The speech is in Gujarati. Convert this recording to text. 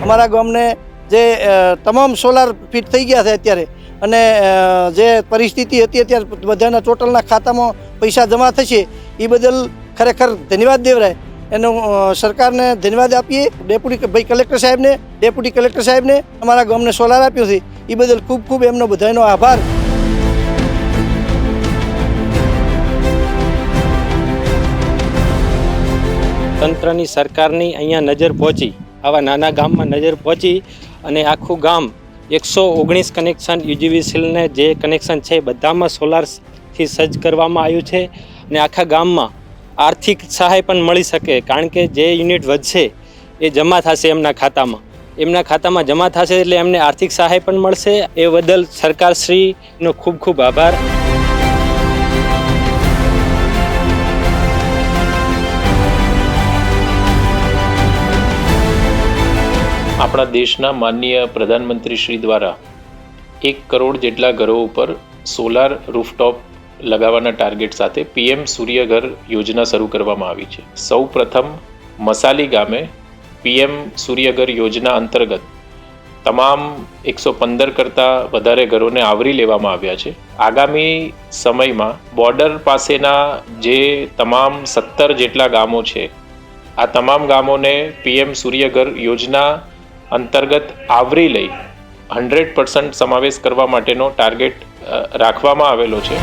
અમારા ગામને જે તમામ સોલાર ફિટ થઈ ગયા છે અત્યારે, અને જે પરિસ્થિતિ હતી અત્યારે બધાના ટોટલના ખાતામાં પૈસા જમા થશે એ બદલ ખરેખર ધન્યવાદ દેવરાય. એનો સરકારને ધન્યવાદ આપીએ. કલેક્ટર સાહેબને અમારા ગામને સોલાર આપ્યો છે એ બદલ ખૂબ ખૂબ એમનો બધાનો આભાર. તંત્રની સરકારની અહીંયા નજર પહોંચી, આવા નાના ગામમાં નજર પહોંચી અને આખું ગામ 119 કનેક્શન યુજીવીસીએલને જે કનેક્શન છે બધામાં સોલારથી સજ્જ કરવામાં આવ્યું છે. અને આખા ગામમાં આર્થિક સહાય પણ મળી શકે, કારણ કે જે યુનિટ વધશે એ જમા થશે એમના ખાતામાં જમા થશે એટલે એમને આર્થિક સહાય પણ મળશે. એ બદલ સરકારશ્રીનો ખૂબ ખૂબ આભાર. આપણા દેશના માનનીય પ્રધાનમંત્રી શ્રી દ્વારા 1 કરોડ જેટલા ઘરો ઉપર સોલાર રૂફટોપ લગાવવાના ટાર્ગેટ સાથે PM સૂર્યઘર યોજના શરૂ કરવામાં આવી છે. સૌ પ્રથમ મસાલી ગામે PM સૂર્યઘર યોજના અંતર્ગત તમામ 115 કરતાં વધારે ઘરોને આવરી લેવામાં આવ્યા છે. આગામી સમયમાં બોર્ડર પાસેના જે તમામ 17 જેટલા ગામો છે, આ તમામ ગામોને PM સૂર્યઘર યોજના અંતર્ગત આવરી લઈ 100% સમાવેશ કરવા માટેનો ટાર્ગેટ રાખવામાં આવેલો છે.